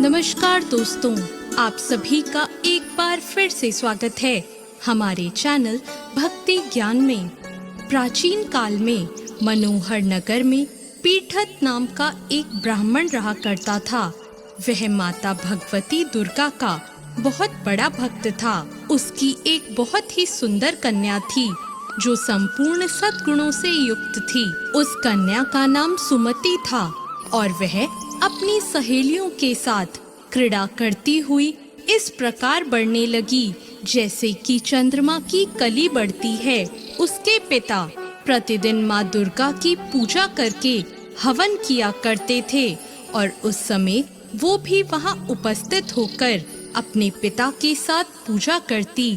नमस्कार दोस्तों, आप सभी का एक बार फिर से स्वागत है हमारे चैनल भक्ति ज्ञान में। प्राचीन काल में मनोहर नगर में पीठत नाम का एक ब्राह्मण रहा करता था। वह माता भगवती दुर्गा का बहुत बड़ा भक्त था। उसकी एक बहुत ही सुंदर कन्या थी जो संपूर्ण सद्गुणों से युक्त थी। उस कन्या का नाम सुमति था और वह अपनी सहेलियों के साथ क्रीड़ा करती हुई इस प्रकार बढ़ने लगी जैसे कि चंद्रमा की कली बढ़ती है। उसके पिता प्रतिदिन माँ दुर्गा की पूजा करके हवन किया करते थे और उस समय वो भी वहाँ उपस्थित होकर अपने पिता के साथ पूजा करती।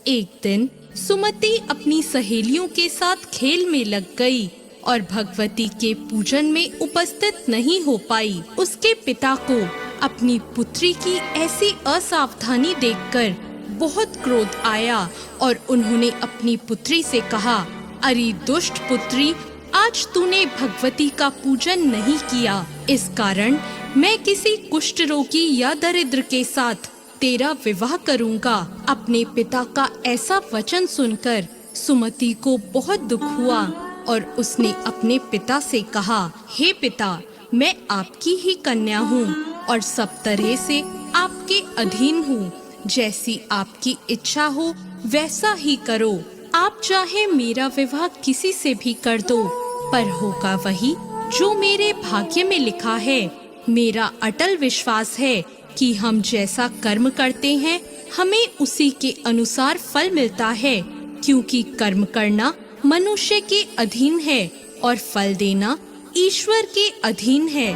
एक दिन सुमति अपनी सहेलियों के साथ खेल में लग गई और भगवती के पूजन में उपस्थित नहीं हो पाई। उसके पिता को अपनी पुत्री की ऐसी असावधानी देखकर बहुत क्रोध आया और उन्होंने अपनी पुत्री से कहा, अरे दुष्ट पुत्री, आज तूने भगवती का पूजन नहीं किया। इस कारण मैं किसी कुष्ठ रोगी या दरिद्र के साथ तेरा विवाह करूंगा। अपने पिता का ऐसा वचन सुनकर सुमति को बहुत दुख हुआ और उसने अपने पिता से कहा, हे पिता, मैं आपकी ही कन्या हूँ और सब तरह से आपके अधीन हूँ। जैसी आपकी इच्छा हो वैसा ही करो। आप चाहे मेरा विवाह किसी से भी कर दो, पर होगा वही जो मेरे भाग्य में लिखा है। मेरा अटल विश्वास है कि हम जैसा कर्म करते हैं हमें उसी के अनुसार फल मिलता है, क्योंकि कर्म करना मनुष्य के अधीन है और फल देना ईश्वर के अधीन है।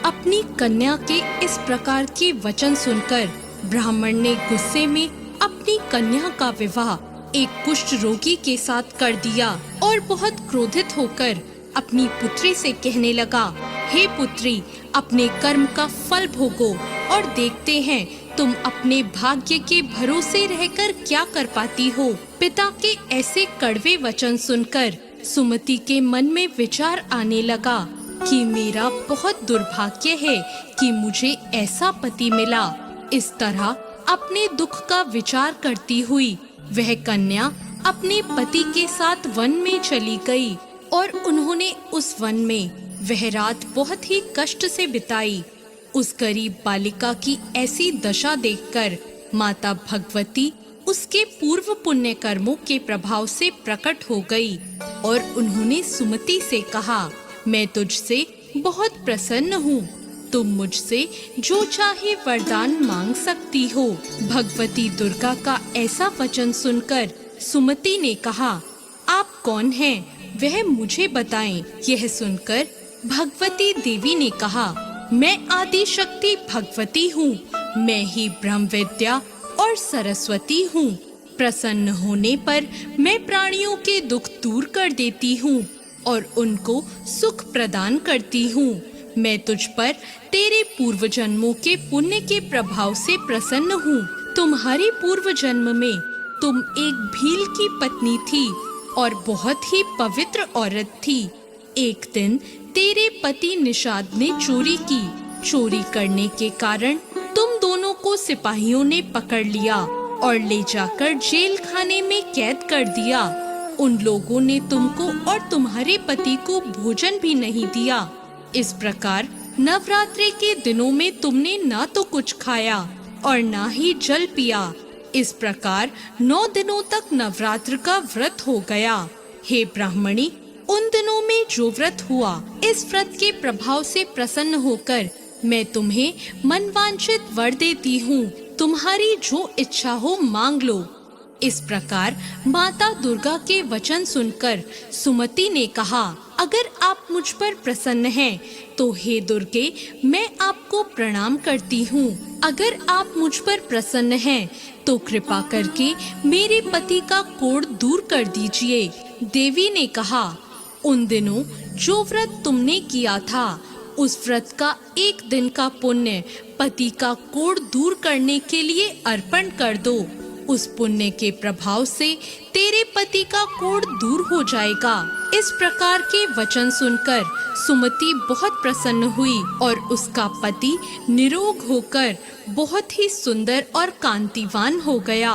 अपनी कन्या के इस प्रकार के वचन सुनकर ब्राह्मण ने गुस्से में अपनी कन्या का विवाह एक कुष्ठ रोगी के साथ कर दिया और बहुत क्रोधित होकर अपनी पुत्री से कहने लगा, हे पुत्री, अपने कर्म का फल भोगो और देखते हैं तुम अपने भाग्य के भरोसे रहकर क्या कर पाती हो। पिता के ऐसे कड़वे वचन सुनकर सुमति के मन में विचार आने लगा कि मेरा बहुत दुर्भाग्य है कि मुझे ऐसा पति मिला। इस तरह अपने दुख का विचार करती हुई वह कन्या अपने पति के साथ वन में चली गई और उन्होंने उस वन में वह रात बहुत ही कष्ट से बिताई। उस गरीब बालिका की ऐसी दशा देखकर माता भगवती उसके पूर्व पुण्य कर्मों के प्रभाव से प्रकट हो गई और उन्होंने सुमति से कहा, मैं तुझसे बहुत प्रसन्न हूँ। तुम मुझसे जो चाहे वरदान मांग सकती हो। भगवती दुर्गा का ऐसा वचन सुनकर सुमति ने कहा, आप कौन हैं? वह मुझे बताएं। यह सुनकर भगवती देवी ने कहा, मैं आदि शक्ति भगवती हूँ। मैं ही ब्रह्म विद्या और सरस्वती हूँ। प्रसन्न होने पर मैं प्राणियों के दुख दूर कर देती हूँ और उनको सुख प्रदान करती हूँ। मैं तुझ पर तेरे पूर्व जन्मों के पुण्य के प्रभाव से प्रसन्न हूँ। तुम्हारे पूर्व जन्म में तुम एक भील की पत्नी थी और बहुत ही पवित्र औरत थी। एक दिन तेरे पति निषाद ने चोरी की। चोरी करने के कारण तुम दोनों को सिपाहियों ने पकड़ लिया और ले जाकर जेल खाने में कैद कर दिया। उन लोगों ने तुमको और तुम्हारे पति को भोजन भी नहीं दिया। इस प्रकार नवरात्रि के दिनों में तुमने ना तो कुछ खाया और ना ही जल पिया। इस प्रकार 9 दिनों तक नवरात्र का व्रत हो गया। हे ब्राह्मणी, उन दिनों में जो व्रत हुआ, इस व्रत के प्रभाव से प्रसन्न होकर मैं तुम्हें मनवांछित वर देती हूँ। तुम्हारी जो इच्छा हो मांग लो। इस प्रकार माता दुर्गा के वचन सुनकर सुमति ने कहा, अगर आप मुझ पर प्रसन्न हैं, तो हे दुर्गे, मैं आपको प्रणाम करती हूँ। अगर आप मुझ पर प्रसन्न हैं, तो कृपा करके मेरे पति का कोढ़ दूर कर दीजिए। देवी ने कहा, उन दिनों जो व्रत तुमने किया था, उस व्रत का एक दिन का पुण्य पति का कोढ़ दूर करने के लिए अर्पण कर दो। उस पुण्य के प्रभाव से तेरे पति का कोढ़ दूर हो जाएगा। इस प्रकार के वचन सुनकर सुमति बहुत प्रसन्न हुई और उसका पति निरोग होकर बहुत ही सुंदर और कांतिवान हो गया।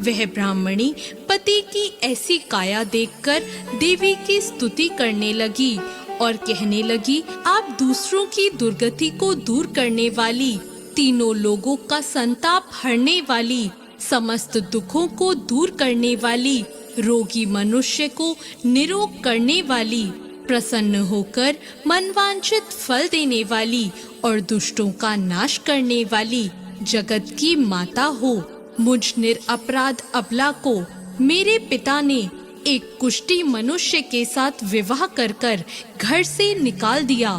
वह ब्राह्मणी पति की ऐसी काया देखकर देवी की स्तुति करने लगी और कहने लगी, आप दूसरों की दुर्गति को दूर करने वाली, तीनों लोगों का संताप हरने वाली, समस्त दुखों को दूर करने वाली, रोगी मनुष्य को निरोग करने वाली, प्रसन्न होकर मनवांछित फल देने वाली और दुष्टों का नाश करने वाली जगत की माता हो। मुझ निरपराध अबला को मेरे पिता ने एक कुष्ठी मनुष्य के साथ विवाह कर कर घर से निकाल दिया।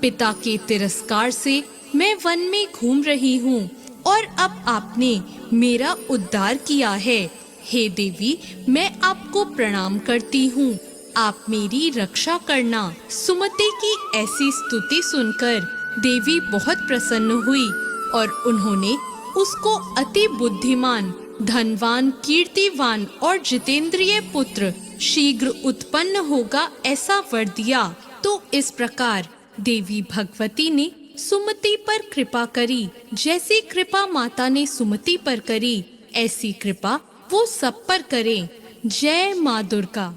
पिता के तिरस्कार से मैं वन में घूम रही हूँ और अब आपने मेरा उद्धार किया है। हे देवी, मैं आपको प्रणाम करती हूँ, आप मेरी रक्षा करना। सुमति की ऐसी स्तुति सुनकर देवी बहुत प्रसन्न हुई और उन्होंने उसको अति बुद्धिमान, धनवान, कीर्तिवान और जितेंद्रिय पुत्र शीघ्र उत्पन्न होगा ऐसा वर दिया। तो इस प्रकार देवी भगवती ने सुमति पर कृपा करी। जैसी कृपा माता ने सुमति पर करी, ऐसी कृपा वो सब पर करे। जय माँ दुर्गा।